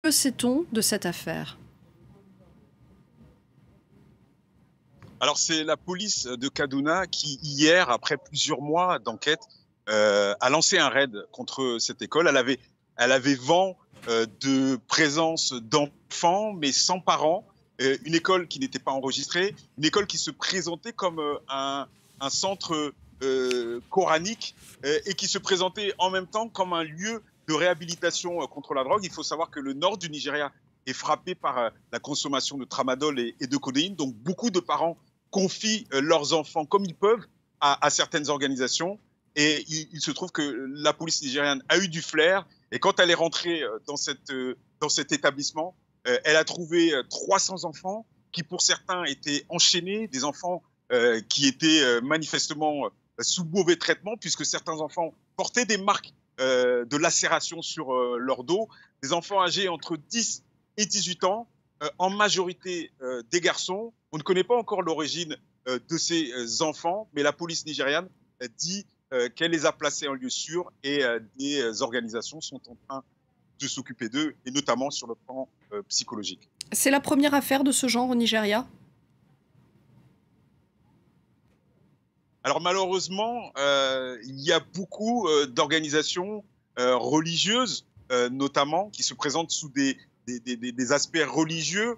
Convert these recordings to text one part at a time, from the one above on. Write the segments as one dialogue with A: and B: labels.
A: Que sait-on de cette affaire?
B: Alors, c'est la police de Kaduna qui, hier, après plusieurs mois d'enquête, a lancé un raid contre cette école. Elle avait vent de présence d'enfants, mais sans parents. Une école qui n'était pas enregistrée, une école qui se présentait comme un centre coranique et qui se présentait en même temps comme un lieu de réhabilitation contre la drogue. Il faut savoir que le nord du Nigeria est frappé par la consommation de tramadol et de codéine. Donc, beaucoup de parents confient leurs enfants comme ils peuvent à certaines organisations. Et il se trouve que la police nigériane a eu du flair. Et quand elle est rentrée dans cet établissement, elle a trouvé 300 enfants qui, pour certains, étaient enchaînés, des enfants qui étaient manifestement sous mauvais traitement, puisque certains enfants portaient des marques de lacération sur leur dos, des enfants âgés entre 10 et 18 ans, en majorité des garçons. On ne connaît pas encore l'origine de ces enfants, mais la police nigériane dit qu'elle les a placés en lieu sûr et des organisations sont en train de s'occuper d'eux, et notamment sur le plan psychologique.
A: C'est la première affaire de ce genre au Nigeria?
B: Alors malheureusement, il y a beaucoup d'organisations religieuses, notamment, qui se présentent sous des aspects religieux,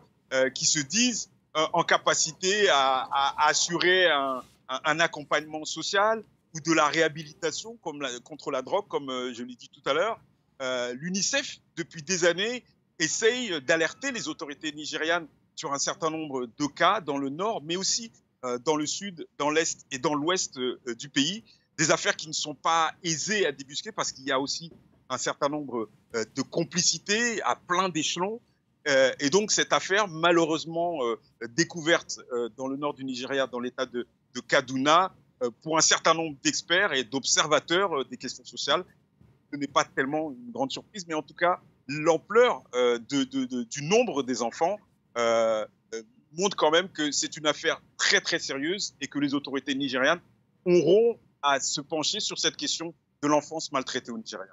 B: qui se disent en capacité à assurer un accompagnement social ou de la réhabilitation contre la drogue, comme je l'ai dit tout à l'heure. L'UNICEF, depuis des années, essaye d'alerter les autorités nigérianes sur un certain nombre de cas dans le nord, mais aussi dans le sud, dans l'est et dans l'ouest du pays. Des affaires qui ne sont pas aisées à débusquer parce qu'il y a aussi un certain nombre de complicités à plein d'échelons. Et donc cette affaire, malheureusement découverte dans le nord du Nigeria, dans l'état de Kaduna, pour un certain nombre d'experts et d'observateurs des questions sociales, ce n'est pas tellement une grande surprise, mais en tout cas, l'ampleur du nombre des enfants montre quand même que c'est une affaire très très sérieuse et que les autorités nigérianes auront à se pencher sur cette question de l'enfance maltraitée au Nigeria.